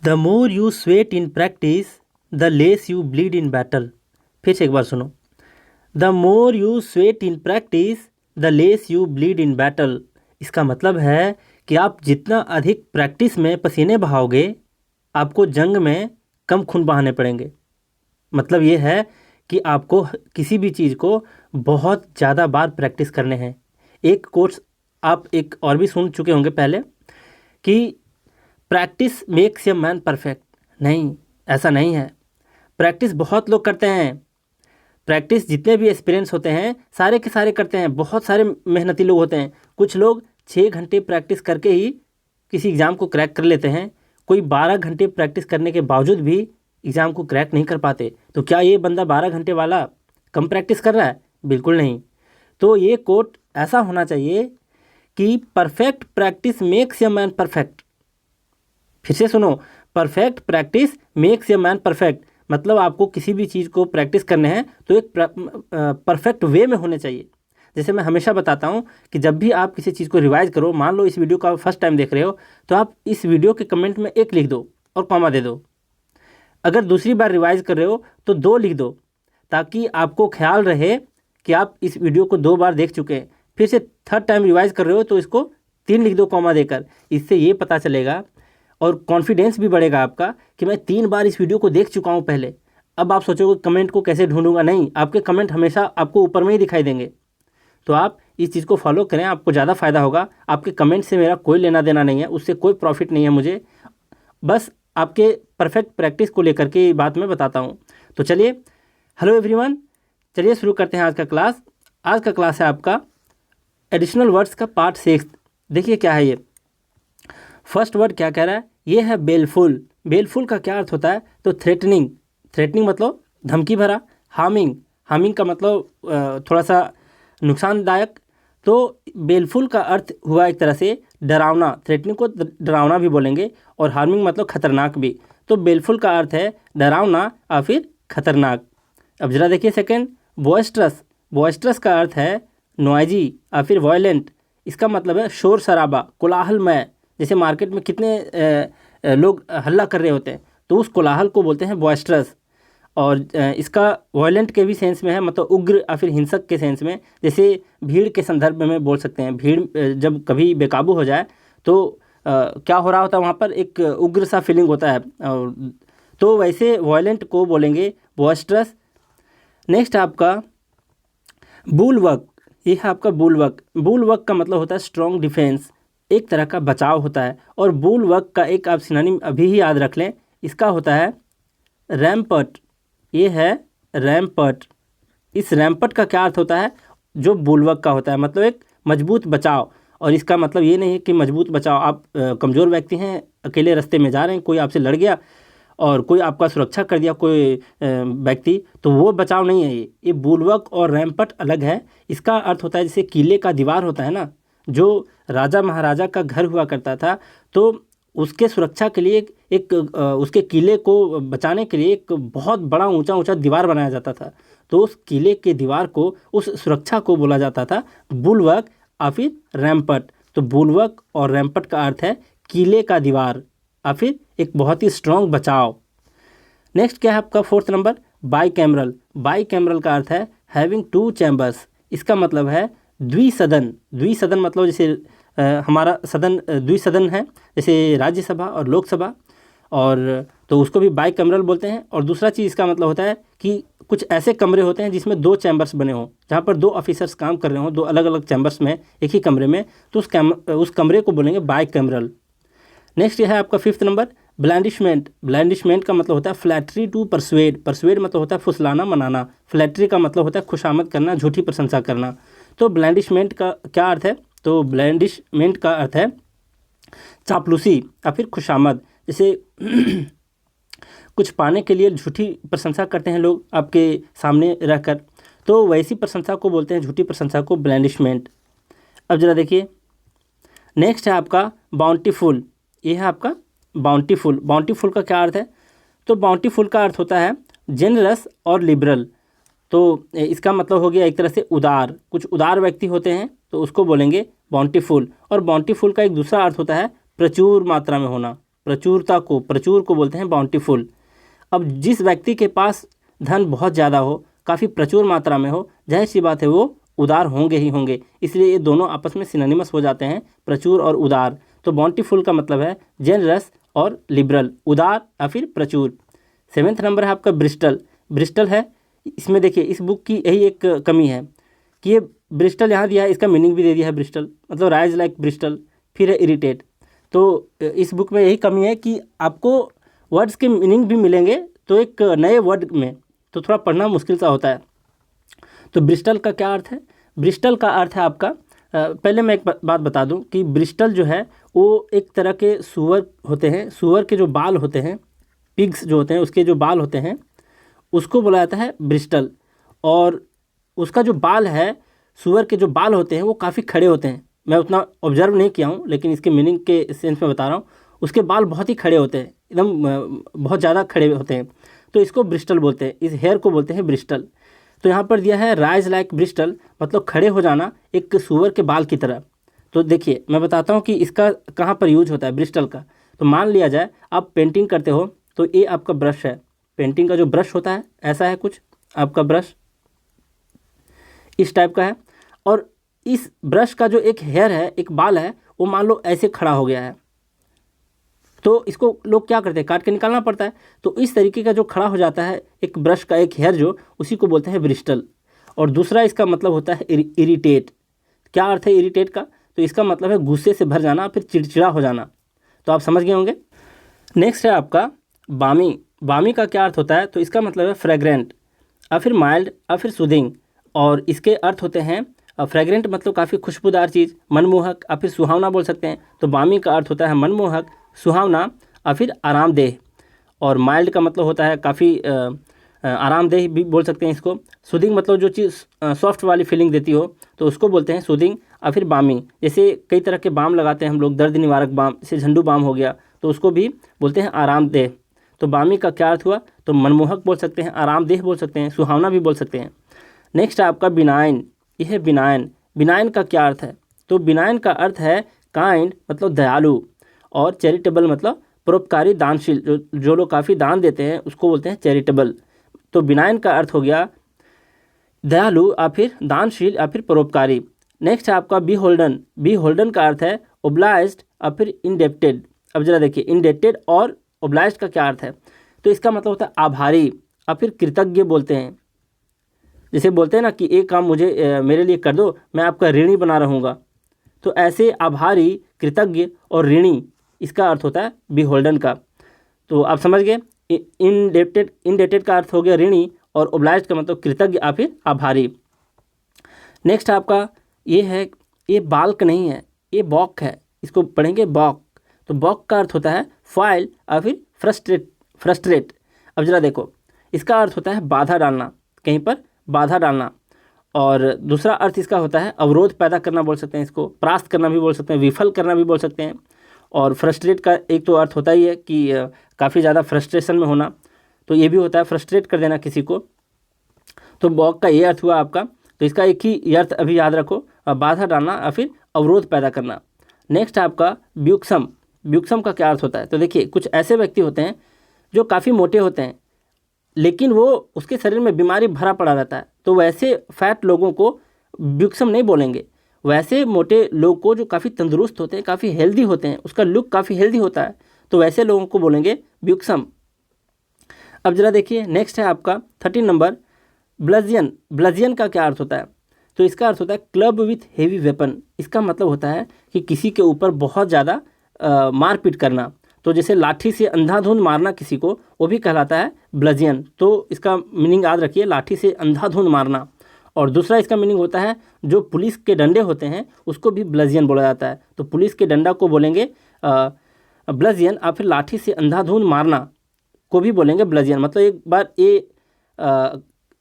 The more you sweat in practice the less you bleed in battle. फिर से एक बार सुनो। The more you sweat in practice the less you bleed in battle. इसका मतलब है कि आप जितना अधिक प्रैक्टिस में पसीने बहाओगे आपको जंग में कम खून बहाने पड़ेंगे। मतलब ये है कि आपको किसी भी चीज़ को बहुत ज़्यादा बार प्रैक्टिस करने हैं। एक कोर्स आप एक और भी सुन चुके होंगे पहले कि practice makes a man perfect. नहीं, ऐसा नहीं है। प्रैक्टिस बहुत लोग करते हैं। प्रैक्टिस जितने भी एक्सपीरियंस होते हैं सारे के सारे करते हैं। बहुत सारे मेहनती लोग होते हैं। कुछ लोग 6 घंटे प्रैक्टिस करके ही किसी एग्ज़ाम को क्रैक कर लेते हैं। कोई 12 घंटे प्रैक्टिस करने के बावजूद भी एग्ज़ाम को क्रैक नहीं कर पाते। तो क्या ये बंदा 12 घंटे वाला कम प्रैक्टिस कर रहा है? बिल्कुल नहीं। तो ये कोट ऐसा होना चाहिए कि perfect practice makes a man perfect. फिर से सुनो, perfect practice makes a man perfect. मतलब आपको किसी भी चीज़ को प्रैक्टिस करने हैं तो एक परफेक्ट वे में होने चाहिए। जैसे मैं हमेशा बताता हूँ कि जब भी आप किसी चीज़ को रिवाइज करो, मान लो इस वीडियो को आप फर्स्ट टाइम देख रहे हो, तो आप इस वीडियो के कमेंट में 1 लिख दो और कॉमा दे दो। अगर दूसरी बार रिवाइज कर रहे हो तो 2 लिख दो, ताकि आपको ख्याल रहे कि आप इस वीडियो को 2 बार देख चुके हैं। फिर से थर्ड टाइम रिवाइज कर रहे हो तो इसको 3 लिख दो कॉमा देकर। इससे ये पता चलेगा और कॉन्फिडेंस भी बढ़ेगा आपका कि मैं 3 बार इस वीडियो को देख चुका हूँ पहले। अब आप सोचोगे कमेंट को कैसे ढूंढूंगा? नहीं, आपके कमेंट हमेशा आपको ऊपर में ही दिखाई देंगे। तो आप इस चीज़ को फॉलो करें, आपको ज़्यादा फ़ायदा होगा। आपके कमेंट से मेरा कोई लेना देना नहीं है, उससे कोई प्रॉफिट नहीं है मुझे। बस आपके परफेक्ट प्रैक्टिस को लेकर के ये बात मैं बताता हूँ। तो चलिए, हेलो एवरीवन, चलिए शुरू करते हैं आज का क्लास। आज का क्लास है आपका एडिशनल वर्ड्स का पार्ट 6। देखिए क्या है ये। फर्स्ट वर्ड क्या कह रहा है? ये है बेलफुल। बेलफुल का क्या अर्थ होता है? तो थ्रेटनिंग। थ्रेटनिंग मतलब धमकी भरा। हार्मिंग। हार्मिंग का मतलब थोड़ा सा नुकसानदायक। तो बेलफुल का अर्थ हुआ एक तरह से डरावना। थ्रेटनिंग को डरावना भी बोलेंगे और हार्मिंग मतलब खतरनाक भी। तो बेलफुल का अर्थ है डरावना या फिर खतरनाक। अब जरा देखिए सेकंड, बॉयस्ट्रस। बॉयस्ट्रस का अर्थ है नॉइजी या फिर वॉयलेंट। इसका मतलब है शोर शराबा, कोलाहलमय। जैसे मार्केट में कितने लोग हल्ला कर रहे होते हैं, तो उस कोलाहल को बोलते हैं बॉयस्ट्रस। और इसका वॉयलेंट के भी सेंस में है, मतलब उग्र या फिर हिंसक के सेंस में। जैसे भीड़ के संदर्भ में बोल सकते हैं। भीड़ जब कभी बेकाबू हो जाए तो क्या हो रहा होता है वहाँ पर, एक उग्र सा फीलिंग होता है। और तो वैसे वॉयलेंट को बोलेंगे बॉयस्ट्रस। नेक्स्ट आपका बुलवर्क। ये है आपका बुलवर्क। बुलवर्क का मतलब होता है स्ट्रॉन्ग डिफेंस, एक तरह का बचाव होता है। और बुलवर्क का एक आप सिनोनिम अभी ही याद रख लें, इसका होता है रैम्पट। ये है रैम्पट। इस रैम्पट का क्या अर्थ होता है? जो बुलवर्क का होता है, मतलब एक मजबूत बचाव। और इसका मतलब ये नहीं है कि मजबूत बचाव आप कमज़ोर व्यक्ति हैं, अकेले रास्ते में जा रहे हैं, कोई आपसे लड़ गया और कोई आपका सुरक्षा कर दिया कोई व्यक्ति, तो वो बचाव नहीं है। ये बुलवर्क और रैम्पट अलग है। इसका अर्थ होता है जैसे किले का दीवार होता है ना, जो राजा महाराजा का घर हुआ करता था, तो उसके सुरक्षा के लिए एक उसके किले को बचाने के लिए एक बहुत बड़ा ऊंचा ऊंचा दीवार बनाया जाता था। तो उस किले के दीवार को, उस सुरक्षा को बोला जाता था बुलवर्क या फिर रैम्पट। तो बुलवर्क और रैम्पट का अर्थ है किले का दीवार या फिर एक बहुत ही स्ट्रॉन्ग बचाव। नेक्स्ट क्या है आपका fourth number? By cameral. By cameral का अर्थ है हैविंग 2 चैम्बर्स। इसका मतलब है द्विसदन। द्विसदन मतलब जैसे हमारा सदन द्विसदन है, जैसे राज्यसभा और लोकसभा, और तो उसको भी बाई कैमरल बोलते हैं। और दूसरा चीज़ इसका मतलब होता है कि कुछ ऐसे कमरे होते हैं जिसमें 2 चैम्बर्स बने हों, जहाँ पर 2 ऑफिसर्स काम कर रहे हों, 2 अलग अलग चैम्बर्स में एक ही कमरे में, तो उस कमरे को बोलेंगे बाई कैमरल। नेक्स्ट ये है आपका फिफ्थ नंबर ब्लैंडिशमेंट। ब्लैंडिशमेंट का मतलब होता है फ्लैटरी टू परसुएड। परसुएड मतलब होता है फुसलाना, मनाना। फ्लैटरी का मतलब होता है खुशामद करना, झूठी प्रशंसा करना। तो ब्लैंडिशमेंट का क्या अर्थ है? तो ब्लैंडिशमेंट का अर्थ है चापलूसी या फिर खुशामद। जैसे कुछ पाने के लिए झूठी प्रशंसा करते हैं लोग आपके सामने रहकर, तो वैसी प्रशंसा को बोलते हैं, झूठी प्रशंसा को, ब्लैंडिशमेंट। अब जरा देखिए, नेक्स्ट है आपका बाउंटीफुल। ये है आपका बाउंटीफुल। बाउंटीफुल का क्या अर्थ है? तो बाउंटीफुल का अर्थ होता है जेनरस और लिबरल। तो इसका मतलब हो गया एक तरह से उदार। कुछ उदार व्यक्ति होते हैं तो उसको बोलेंगे बाउंटीफुल। और बाउंटीफुल का एक दूसरा अर्थ होता है प्रचुर मात्रा में होना। प्रचुर को बोलते हैं बाउंटीफुल। अब जिस व्यक्ति के पास धन बहुत ज़्यादा हो, काफ़ी प्रचुर मात्रा में हो, जाहिर सी बात है वो उदार होंगे ही होंगे, इसलिए ये दोनों आपस में सिनोनिमस हो जाते हैं, प्रचुर और उदार। तो बाउंटीफुल का मतलब है जेनरस और लिबरल, उदार या फिर प्रचुर। 7वां नंबर है आपका ब्रिस्टल। ब्रिस्टल है, इसमें देखिए इस बुक की यही एक कमी है कि ये ब्रिस्टल यहाँ दिया है, इसका मीनिंग भी दे दिया है ब्रिस्टल, मतलब राइज लाइक ब्रिस्टल। फिर है इरिटेट। तो इस बुक में यही कमी है कि आपको वर्ड्स के मीनिंग भी मिलेंगे तो एक नए वर्ड में, तो थोड़ा पढ़ना मुश्किल सा होता है। तो ब्रिस्टल का क्या अर्थ है? ब्रिस्टल का अर्थ है आपका, पहले मैं एक बात बता दूं कि ब्रिस्टल जो है वो एक तरह के सूअर होते हैं, सूअर के जो बाल होते हैं, पिग्स जो होते हैं उसके जो बाल होते हैं उसको बोला जाता है ब्रिस्टल। और उसका जो बाल है, सूअर के जो बाल होते हैं वो काफ़ी खड़े होते हैं। मैं उतना ऑब्जर्व नहीं किया हूँ लेकिन इसके मीनिंग के सेंस में बता रहा हूँ। उसके बाल बहुत ही खड़े होते हैं, एकदम बहुत ज़्यादा खड़े होते हैं, तो इसको ब्रिस्टल बोलते हैं, इस हेयर को बोलते हैं ब्रिस्टल। तो यहाँ पर दिया है राइज लाइक ब्रिस्टल, मतलब खड़े हो जाना एक सूअर के बाल की तरह। तो देखिए मैं बताता हूँ कि इसका कहाँ पर यूज होता है ब्रिस्टल का। तो मान लिया जाए आप पेंटिंग करते हो, तो ये आपका ब्रश है, पेंटिंग का जो ब्रश होता है ऐसा है कुछ आपका ब्रश, इस टाइप का है। और इस ब्रश का जो एक हेयर है, एक बाल है, वो मान लो ऐसे खड़ा हो गया है, तो इसको लोग क्या करते हैं, काट के निकालना पड़ता है। तो इस तरीके का जो खड़ा हो जाता है एक ब्रश का एक हेयर जो, उसी को बोलते हैं ब्रिस्टल। और दूसरा इसका मतलब होता है इरिटेट। क्या अर्थ है इरिटेट का? तो इसका मतलब है गुस्से से भर जाना, फिर चिड़चिड़ा हो जाना। तो आप समझ गए होंगे। नेक्स्ट है आपका बामी। बामी का क्या अर्थ होता है? तो इसका मतलब है फ्रेग्रेंट, या फिर माइल्ड, या फिर सूदिंग। और इसके अर्थ होते हैं फ्रेग्रेंट मतलब काफ़ी खुशबूदार चीज़, मनमोहक या फिर सुहावना बोल सकते हैं। तो बामी का अर्थ होता है मनमोहक, सुहावना या फिर आरामदेह। और माइल्ड का मतलब होता है काफ़ी आरामदेह भी बोल सकते हैं इसको। सूदिंग मतलब जो चीज़ सॉफ्ट वाली फीलिंग देती हो, तो उसको बोलते हैं सूदिंग या फिर बामी। जैसे कई तरह के बाम लगाते हैं हम लोग, दर्द निवारक बाम, जैसे झंडू बाम हो गया, तो उसको भी बोलते हैं आरामदेह। तो बामी का क्या अर्थ हुआ? तो मनमोहक बोल सकते हैं, आरामदेह बोल सकते हैं, सुहावना भी बोल सकते हैं। नेक्स्ट है आपका बिनाइन। यह है बिनाइन। बिनाइन का क्या अर्थ है? तो बिनाइन का अर्थ है काइंड मतलब दयालु, और चैरिटेबल मतलब परोपकारी, दानशील। जो लोग काफ़ी दान देते हैं उसको बोलते हैं चैरिटेबल। तो बिनाइन का अर्थ हो गया दयालु या फिर दानशील या फिर परोपकारी। नेक्स्ट है आपका बी होल्डन। बी होल्डन का अर्थ है ओब्लाइज्ड या फिर इंडेप्टेड। अब जरा देखिए इंडेप्टेड और ओब्लाइज्ड का क्या अर्थ है? तो इसका मतलब होता है आभारी या फिर कृतज्ञ बोलते हैं। जैसे बोलते हैं ना कि एक काम मुझे मेरे लिए कर दो, मैं आपका ऋणी बना रहूँगा। तो ऐसे आभारी, कृतज्ञ और ऋणी, इसका अर्थ होता है बी होल्डन का। तो आप समझ गए। इंडेप्टेड का अर्थ हो गया ऋणी, और ओब्लाइज्ड का मतलब कृतज्ञ या फिर आभारी। नेक्स्ट आपका ये है, ये बाल्क नहीं है, ये बॉक है, इसको पढ़ेंगे बॉक। तो बॉक का अर्थ होता है फाइल या फिर फ्रस्ट्रेट। अब जरा देखो, इसका अर्थ होता है बाधा डालना, कहीं पर बाधा डालना। और दूसरा अर्थ इसका होता है अवरोध पैदा करना बोल सकते हैं, इसको परास्त करना भी बोल सकते हैं, विफल करना भी बोल सकते हैं। और फ्रस्ट्रेट का एक तो अर्थ होता ही है कि काफ़ी ज़्यादा फ्रस्ट्रेशन में होना, तो ये भी होता है फ्रस्ट्रेट कर देना किसी को। तो बॉक का ये अर्थ हुआ आपका। तो इसका एक ही अर्थ अभी याद रखो, बाधा डालना या फिर अवरोध पैदा करना। नेक्स्ट आपका ब्यूक्सम। ब्यूक्सम का क्या अर्थ होता है? तो देखिए कुछ ऐसे व्यक्ति होते हैं जो काफ़ी मोटे होते हैं, लेकिन वो उसके शरीर में बीमारी भरा पड़ा रहता है, तो वैसे फैट लोगों को ब्यूक्सम नहीं बोलेंगे। वैसे मोटे लोग को जो काफ़ी तंदुरुस्त होते हैं, काफ़ी हेल्दी होते हैं, उसका लुक काफ़ी हेल्दी होता है, तो वैसे लोगों को बोलेंगे ब्यूक्सम। अब जरा देखिए नेक्स्ट है आपका 13 नंबर ब्लजियन। ब्लजियन का क्या अर्थ होता है? तो इसका अर्थ होता है क्लब विथ हेवी वेपन। इसका मतलब होता है कि किसी के ऊपर बहुत ज़्यादा मारपीट करना। तो जैसे लाठी से अंधाधुंध मारना किसी को, वो भी कहलाता है ब्लजियन। तो इसका मीनिंग याद रखिए, लाठी से अंधाधुंध मारना। और दूसरा इसका मीनिंग होता है जो पुलिस के डंडे होते हैं उसको भी ब्लजियन बोला जाता है। तो पुलिस के डंडा को बोलेंगे ब्लजियन, या फिर लाठी से अंधाधुंध मारना को भी बोलेंगे ब्लजियन। मतलब एक बार ये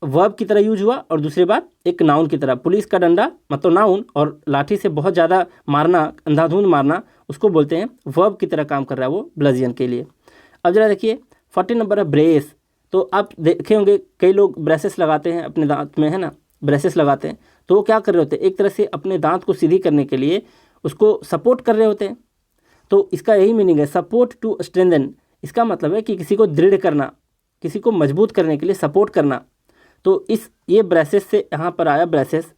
वर्ब की तरह यूज हुआ और दूसरी बार एक नाउन की तरह। पुलिस का डंडा मतलब नाउन, और लाठी से बहुत ज़्यादा मारना, अंधाधुंध मारना, उसको बोलते हैं वर्ब की तरह काम कर रहा है वो ब्लजियन के लिए। अब जरा देखिए 14 नंबर है ब्रेस। तो आप देखे होंगे कई लोग ब्रेसेस लगाते हैं अपने दांत में, है ना, ब्रेसेस लगाते हैं। तो वो क्या कर रहे होते हैं, एक तरह से अपने दांत को सीधी करने के लिए उसको सपोर्ट कर रहे होते हैं। तो इसका यही मीनिंग है, सपोर्ट टू स्ट्रेंथन। इसका मतलब है कि किसी को दृढ़ करना, किसी को मजबूत करने के लिए सपोर्ट करना। तो ये ब्रेसेस से यहाँ पर आया ब्रेसेस।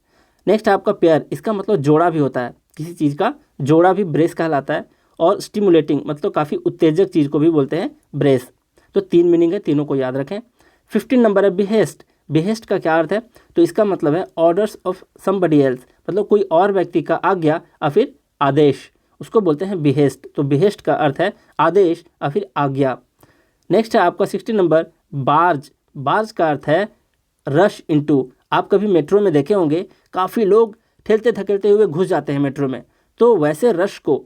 नेक्स्ट आपका पेयर, इसका मतलब जोड़ा भी होता है, किसी चीज़ का जोड़ा भी ब्रेस कहलाता है। और स्टिमुलेटिंग मतलब काफ़ी उत्तेजक चीज़ को भी बोलते हैं ब्रेस। तो 3 मीनिंग है, तीनों को याद रखें। 15 नंबर है बिहेस्ट। बिहेस्ट का क्या अर्थ है? तो इसका मतलब है ऑर्डर्स ऑफ समबडी एल्स, मतलब कोई और व्यक्ति का आज्ञा या फिर आदेश, उसको बोलते हैं बिहेस्ट। तो बिहेस्ट का अर्थ है आदेश या फिर आज्ञा। नेक्स्ट है आपका 16 नंबर बार्ज। बार्ज का अर्थ है रश इनटू। आप कभी मेट्रो में देखे होंगे काफ़ी लोग ठेलते धकेलते हुए घुस जाते हैं मेट्रो में, तो वैसे रश को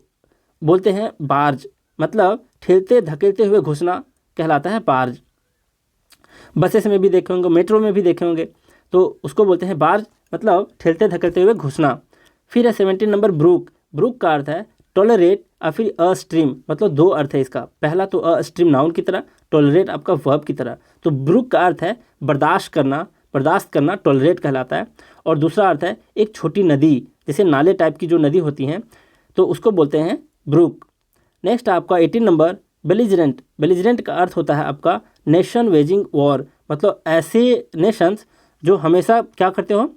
बोलते हैं बार्ज, मतलब ठेलते धकेलते हुए घुसना कहलाता है बार्ज। बसेस में भी देखे होंगे, मेट्रो में भी देखे होंगे, तो उसको बोलते हैं बार्ज, मतलब ठेलते धकेलते हुए घुसना। फिर है 17 नंबर ब्रूक। ब्रूक का अर्थ है टॉलरेट या फिर अ स्ट्रीम, मतलब 2 अर्थ है इसका। पहला तो अ स्ट्रीम नाउन की तरह, टॉलरेट आपका वर्ब की तरह। तो ब्रूक का अर्थ है बर्दाश्त करना, टॉलरेट कहलाता है। और दूसरा अर्थ है एक छोटी नदी, जैसे नाले टाइप की जो नदी होती हैं, तो उसको बोलते हैं ब्रूक। नेक्स्ट आपका 18 नंबर बेलिजरेंट। बेलिजरेंट का अर्थ होता है आपका नेशन वेजिंग वॉर, मतलब ऐसे नेशंस जो हमेशा क्या करते हो,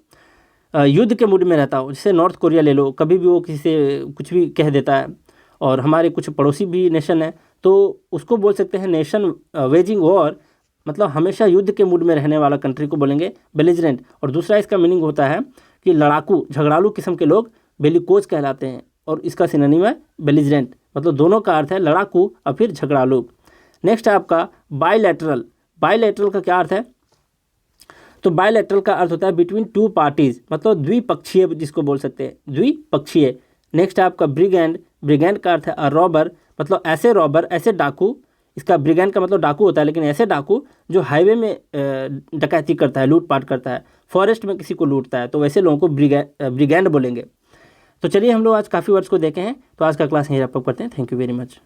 युद्ध के मूड में रहता हो। जैसे नॉर्थ कोरिया ले लो, कभी भी वो किसी से कुछ भी कह देता है। और हमारे कुछ पड़ोसी भी नेशन है, तो उसको बोल सकते हैं नेशन वेजिंग वॉर, मतलब हमेशा युद्ध के मूड में रहने वाला कंट्री को बोलेंगे बेलिजरेंट। और दूसरा इसका मीनिंग होता है कि लड़ाकू, झगड़ालू किस्म के लोग बेलिकोज कहलाते हैं, और इसका सिनोनिम है बेलिजरेंट, मतलब दोनों का अर्थ है लड़ाकू और फिर झगड़ालू। नेक्स्ट है आपका बायलैटरल। बायलैटरल का क्या अर्थ है? तो बायलैटरल का अर्थ होता है बिटवीन 2 पार्टीज, मतलब द्विपक्षीय जिसको बोल सकते हैं, द्विपक्षीय। नेक्स्ट है आपका ब्रिगेंड। ब्रिगेंड का अर्थ है अ रॉबर, मतलब ऐसे रॉबर, ऐसे डाकू। इसका ब्रिगेंड का मतलब डाकू होता है, लेकिन ऐसे डाकू जो हाईवे में डकैती करता है, लूटपाट करता है, फॉरेस्ट में किसी को लूटता है, तो वैसे लोगों को ब्रिगेंड बोलेंगे। तो चलिए हम लोग आज काफ़ी वर्ड्स को देखे हैं, तो आज का क्लास यहीं रैप अप करते हैं। Thank you very much.